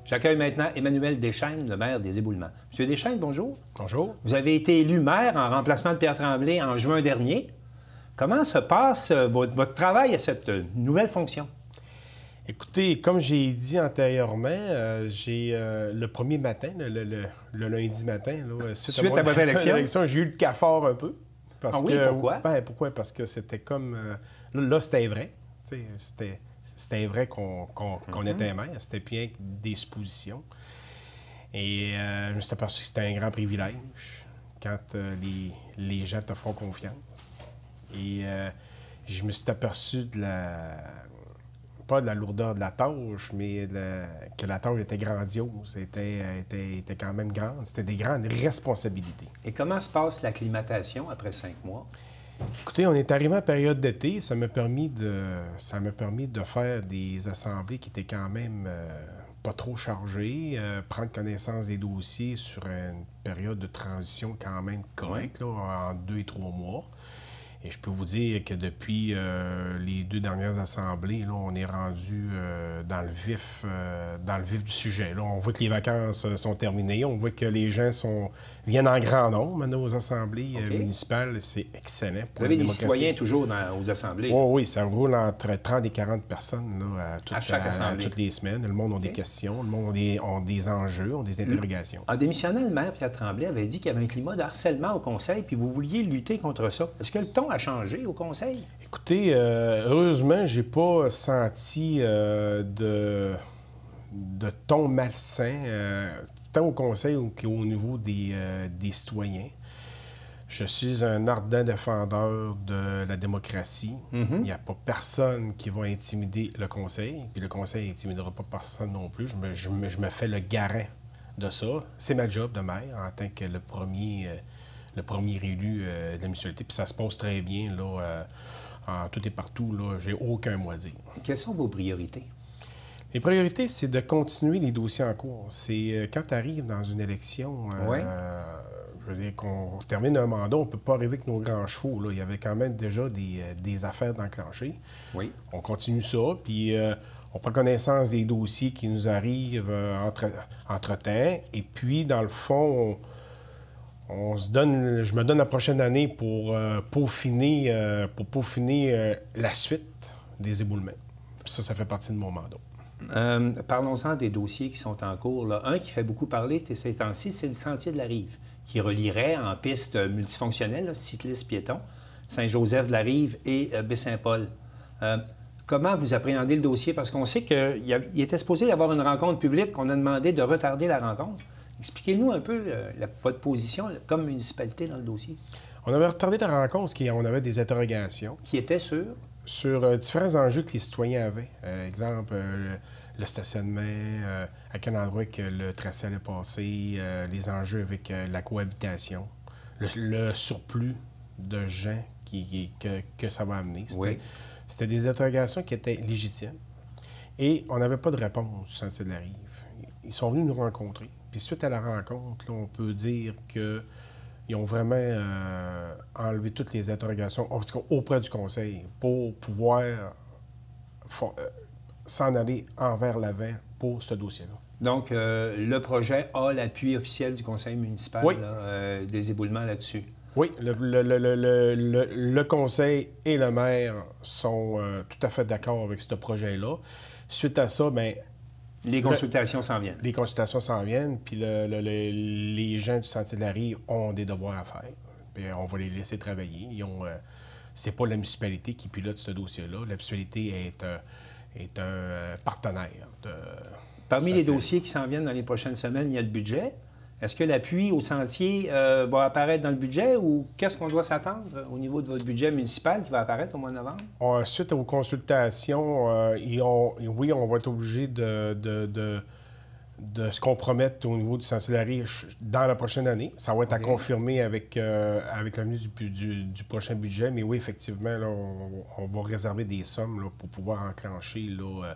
J'accueille maintenant Emmanuel Deschênes, le maire des Éboulements. Monsieur Deschênes, bonjour. Bonjour. Vous avez été élu maire en remplacement de Pierre Tremblay en juin dernier. Comment se passe votre travail à cette nouvelle fonction? Écoutez, comme j'ai dit antérieurement, j'ai le premier matin, le lundi matin, là, suite à votre élection, j'ai eu le cafard un peu. Parce oui, pourquoi? Pourquoi? Parce que c'était comme... là, c'était vrai. C'était vrai qu'on était maire. C'était bien des suppositions. Et je me suis aperçu que c'était un grand privilège quand les gens te font confiance. Et je me suis aperçu pas de la lourdeur de la tâche, mais que la tâche était grandiose, était quand même grande. C'était des grandes responsabilités. Et comment se passe l'acclimatation après 5 mois? Écoutez, on est arrivé en période d'été. Ça m'a permis de faire des assemblées qui étaient quand même pas trop chargées, prendre connaissance des dossiers sur une période de transition quand même correcte, là, en 2 et 3 mois. Et je peux vous dire que depuis les 2 dernières assemblées, là, on est rendu dans le vif du sujet. Là, on voit que les vacances sont terminées. On voit que les gens viennent en grand nombre maintenant aux assemblées municipales. C'est excellent pour Vous avez des citoyens toujours aux assemblées? Oh, oui, ça roule entre 30 et 40 personnes là, à chaque assemblée. toutes les semaines. Le monde a des questions, le monde a des enjeux, a des interrogations. En démissionnant, le maire Pierre Tremblay avait dit qu'il y avait un climat de harcèlement au conseil, puis vous vouliez lutter contre ça. Est-ce que le ton a changé au conseil? Écoutez, heureusement, j'ai pas senti de ton malsain, tant au conseil qu'au niveau des citoyens. Je suis un ardent défendeur de la démocratie. Il n'y a pas personne qui va intimider le conseil, puis le conseil n'intimidera pas personne non plus. Je me fais le garant de ça. C'est ma job de maire en tant que le premier élu de la municipalité. Puis ça se passe très bien, là, en tout et partout. Là, j'ai aucun mot à dire. Quelles sont vos priorités? Les priorités, c'est de continuer les dossiers en cours. C'est quand tu arrives dans une élection, je veux dire qu'on termine un mandat, on ne peut pas arriver avec nos grands chevaux. Là. Il y avait quand même déjà des affaires d'enclencher. Oui. On continue ça, puis on prend connaissance des dossiers qui nous arrivent entre-temps. Et puis, dans le fond, je me donne la prochaine année pour peaufiner la suite des éboulements. Puis ça fait partie de mon mandat. Parlons-en des dossiers qui sont en cours. Là. Un qui fait beaucoup parler ces temps-ci, c'est le Sentier de la Rive, qui relierait en piste multifonctionnelle, cycliste piéton, Saint-Joseph-de-la-Rive et Baie-Saint-Paul. Comment vous appréhendez le dossier? Parce qu'on sait qu'il était supposé y avoir une rencontre publique, qu'on a demandé de retarder la rencontre. Expliquez-nous un peu votre position comme municipalité dans le dossier. On avait retardé la rencontre parce qu'on avait des interrogations. Qui étaient sur différents enjeux que les citoyens avaient. Exemple, le stationnement, à quel endroit que le tracé allait passer, les enjeux avec la cohabitation, le surplus de gens que ça va amener. C'était des interrogations qui étaient légitimes. Et on n'avait pas de réponse du Sentier de la Rive. Ils sont venus nous rencontrer. Puis suite à la rencontre, là, on peut dire qu'ils ont vraiment enlevé toutes les interrogations auprès du conseil pour pouvoir s'en aller envers l'avant pour ce dossier-là. Donc, le projet a l'appui officiel du conseil municipal des éboulements là-dessus? Oui, le conseil et le maire sont tout à fait d'accord avec ce projet-là. Suite à ça, bien... Les consultations s'en viennent. Les consultations s'en viennent, puis les gens du Sentier de la Rive ont des devoirs à faire. Puis on va les laisser travailler. C'est pas la municipalité qui pilote ce dossier-là. La municipalité est un partenaire. Parmi les dossiers qui s'en viennent dans les prochaines semaines, il y a le budget. Est-ce que l'appui au sentier va apparaître dans le budget ou qu'est-ce qu'on doit s'attendre au niveau de votre budget municipal qui va apparaître au mois de novembre? Suite aux consultations, on va être obligé de se compromettre au niveau du Sentier de la Rive dans la prochaine année. Ça va être à confirmer avec l'avenue du prochain budget. Mais oui, effectivement, là, on va réserver des sommes là, pour pouvoir enclencher là,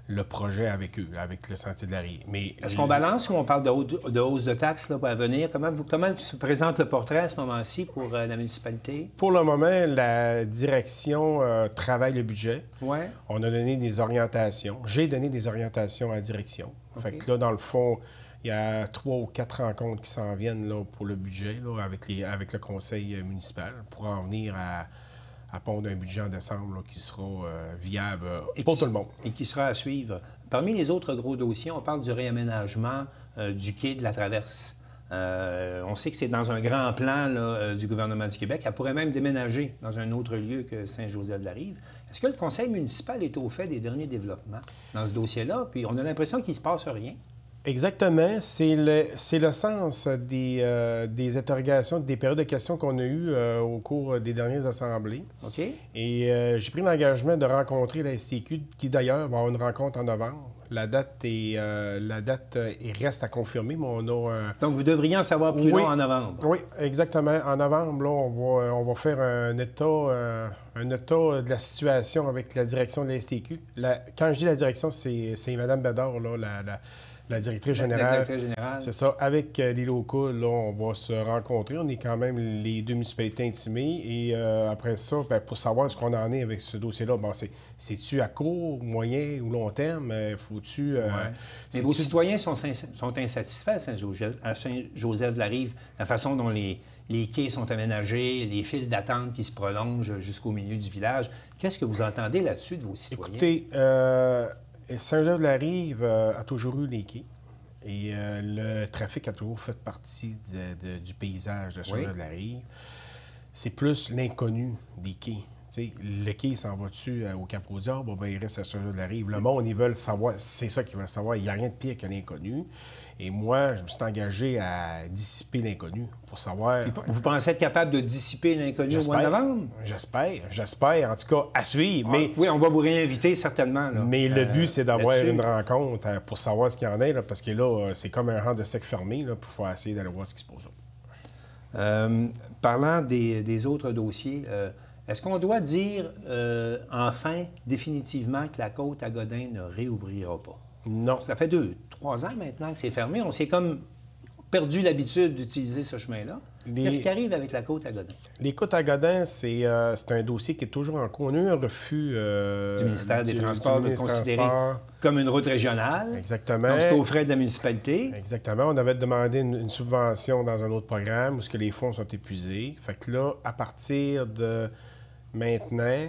le projet avec eux, avec le Sentier de la Rive. Mais est-ce qu'on balance ou on parle de hausse de taxes là, à venir? Comment se présente le portrait à ce moment-ci pour la municipalité? Pour le moment, la direction travaille le budget. Ouais. On a donné des orientations. J'ai donné des orientations à la direction. Okay. Fait que là, dans le fond, il y a 3 ou 4 rencontres qui s'en viennent là, pour le budget là, avec le conseil municipal pour en venir à pondre un budget en décembre là, qui sera viable pour tout le monde. Et qui sera à suivre. Parmi les autres gros dossiers, on parle du réaménagement du quai de la Traverse. On sait que c'est dans un grand plan là, du gouvernement du Québec. Elle pourrait même déménager dans un autre lieu que Saint-Joseph-de-la-Rive. Est-ce que le conseil municipal est au fait des derniers développements dans ce dossier-là? Puis on a l'impression qu'il ne se passe rien. Exactement. C'est le sens des interrogations, des périodes de questions qu'on a eues au cours des dernières assemblées. OK. Et j'ai pris l'engagement de rencontrer la STQ, qui d'ailleurs va avoir une rencontre en novembre. La date reste à confirmer, mais on a... Donc, vous devriez en savoir plus long en novembre. Oui, exactement. En novembre, là, on va faire un état de la situation avec la direction de la STQ. Quand je dis la direction, c'est Mme Bédard, là, la directrice générale. La directrice générale. C'est ça. Avec les locaux, là, on va se rencontrer. On est quand même les 2 municipalités intimées. Et après ça, bien, pour savoir ce qu'on en est avec ce dossier-là, bon, c'est-tu à court, moyen ou long terme? Faut-tu... Mais vos citoyens sont insatisfaits à Saint-Joseph-de-la-Rive, la façon dont les quais sont aménagés, les files d'attente qui se prolongent jusqu'au milieu du village. Qu'est-ce que vous entendez là-dessus de vos citoyens? Écoutez, Saint-Joseph-de-la-Rive a toujours eu les quais. Et le trafic a toujours fait partie du paysage de Saint-Joseph-de-la-Rive. C'est plus l'inconnu des quais. T'sais, le quai s'en va-tu au Cap-Roudiard? Bon, il reste à Saint-Joseph-de-la-Rive. Le monde, ils veulent savoir, c'est ça qu'ils veulent savoir. Il n'y a rien de pire que l'inconnu. Et moi, je me suis engagé à dissiper l'inconnu pour savoir... Vous pensez être capable de dissiper l'inconnu au mois de novembre? J'espère. En tout cas, à suivre. Mais... Oui, on va vous réinviter certainement. Là. Mais le but, c'est d'avoir une rencontre pour savoir ce qu'il y en a, là, parce que là, c'est comme un rang de sec fermé, là, puis il faut essayer d'aller voir ce qui se passe. Parlant des autres dossiers... est-ce qu'on doit dire, enfin, définitivement, que la côte à Godin ne réouvrira pas? Non. Ça fait 2-3 ans maintenant que c'est fermé. On s'est comme perdu l'habitude d'utiliser ce chemin-là. Qu'est-ce qui arrive avec la côte à Godin? Les côtes à Godin, c'est un dossier qui est toujours en cours. On a eu un refus du ministère des Transports de considérer comme une route régionale. Exactement. Donc, c'est aux frais de la municipalité. Exactement. On avait demandé une subvention dans un autre programme où les fonds sont épuisés. Fait que là, à partir de... Maintenant,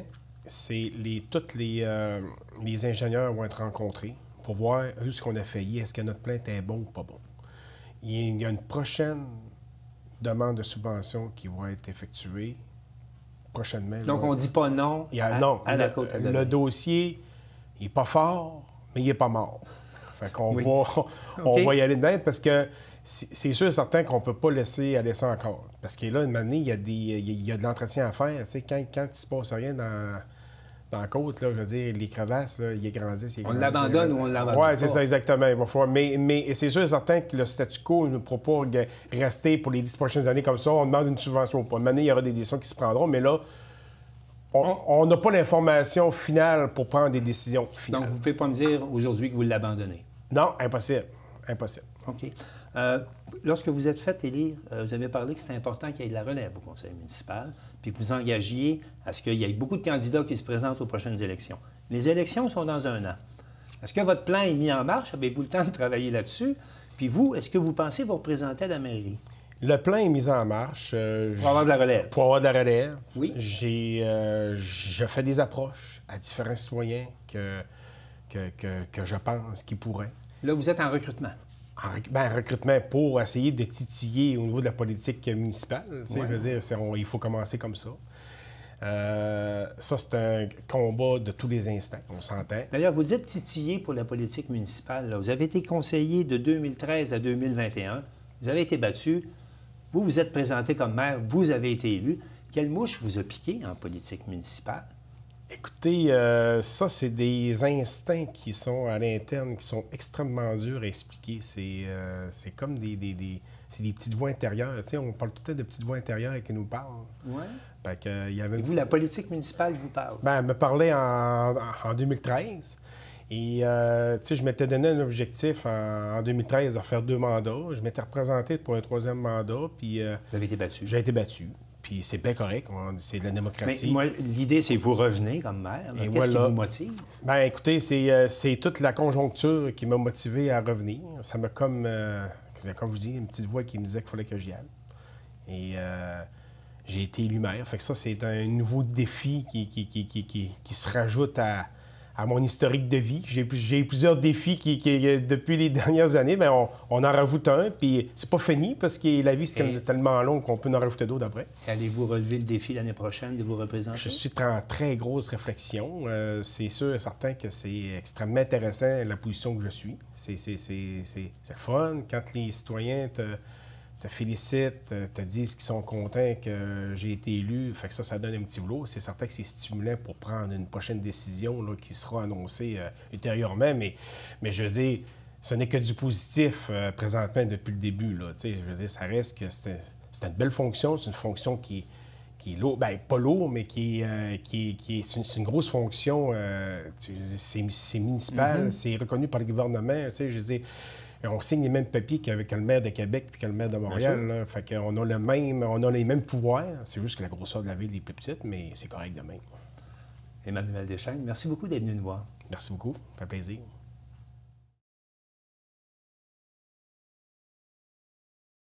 tous les ingénieurs vont être rencontrés pour voir où ce qu'on a failli, est-ce que notre plainte est bon ou pas bon. Il y a une prochaine demande de subvention qui va être effectuée prochainement. Donc, on ne dit pas non à la côte à Godin. Le dossier, il n'est pas fort, mais il n'est pas mort. Fait qu'on va y aller dedans parce que c'est sûr et certain qu'on ne peut pas laisser aller ça encore. Parce que là, une année, il y a de l'entretien à faire. Tu sais, quand il ne se passe rien dans la côte, là, je veux dire, les crevasses, là, ils grandissent. On l'abandonne ou on l'abandonne pas. Oui, c'est ça, exactement. Il va falloir... Mais c'est sûr et certain que le statu quo ne pourra pas rester pour les 10 prochaines années comme ça. On demande une subvention ou pas. Une année, il y aura des décisions qui se prendront, mais là, on n'a pas l'information finale pour prendre des décisions finales. Donc, vous ne pouvez pas me dire aujourd'hui que vous l'abandonnez? Non, impossible. Impossible. OK. Lorsque vous êtes fait élire, vous avez parlé que c'était important qu'il y ait de la relève au conseil municipal, puis que vous engagiez à ce qu'il y ait beaucoup de candidats qui se présentent aux prochaines élections. Les élections sont dans 1 an. Est-ce que votre plan est mis en marche? Avez-vous le temps de travailler là-dessus? Puis vous, est-ce que vous pensez vous représenter à la mairie? Le plan est mis en marche. Pour avoir de la relève. Pour avoir de la relève. Oui. Je fais des approches à différents citoyens que je pense qu'ils pourraient. Là, vous êtes en recrutement. Recrutement pour essayer de titiller au niveau de la politique municipale. Ouais. Je veux dire, il faut commencer comme ça. Ça, c'est un combat de tous les instants, on s'entend. D'ailleurs, vous êtes titillé pour la politique municipale. Là. Vous avez été conseiller de 2013 à 2021. Vous avez été battu. Vous vous êtes présenté comme maire. Vous avez été élu. Quelle mouche vous a piqué en politique municipale? Écoutez, ça, c'est des instincts qui sont à l'interne, qui sont extrêmement durs à expliquer. C'est comme des petites voix intérieures. Tu sais, on parle tout le temps de petites voix intérieures qui nous parlent. Oui. Vous, la politique municipale vous parle? Bien, elle me parlait en 2013. Et, je m'étais donné un objectif en 2013 à faire 2 mandats. Je m'étais représenté pour un 3e mandat, puis... Vous avez été battu. J'ai été battu. Puis c'est bien correct, c'est de la démocratie. Mais moi, l'idée, c'est que vous revenez comme maire. Qu'est-ce qui vous motive? Bien, écoutez, c'est toute la conjoncture qui m'a motivé à revenir. Ça m'a comme je vous dis, une petite voix qui me disait qu'il fallait que j'y aille. Et j'ai été élu maire. Fait que ça, c'est un nouveau défi qui se rajoute à mon historique de vie. J'ai eu plusieurs défis depuis les dernières années, bien, on en rajoute un, puis c'est pas fini parce que la vie, c'est tellement long qu'on peut en rajouter d'autres après. Allez-vous relever le défi l'année prochaine de vous représenter? Je suis en très grosse réflexion. C'est sûr et certain que c'est extrêmement intéressant, la position que je suis. C'est le fun quand les citoyens te félicitent, te disent qu'ils sont contents que j'ai été élu. Fait que ça donne un petit boulot. C'est certain que c'est stimulant pour prendre une prochaine décision là, qui sera annoncée ultérieurement. Mais je veux dire, ce n'est que du positif présentement depuis le début. Là. Je veux dire, ça reste que c'est une belle fonction. C'est une fonction qui est lourde. Bien, pas lourde, mais c'est une grosse fonction. C'est municipal, c'est reconnu par le gouvernement. Je veux dire, on signe les mêmes papiers qu'avec le maire de Québec puis que le maire de Montréal. Là. Fait qu'on a on a les mêmes pouvoirs. C'est juste que la grosseur de la ville est plus petite, mais c'est correct de même. Emmanuel Deschênes, merci beaucoup d'être venu nous voir. Merci beaucoup. Ça fait plaisir.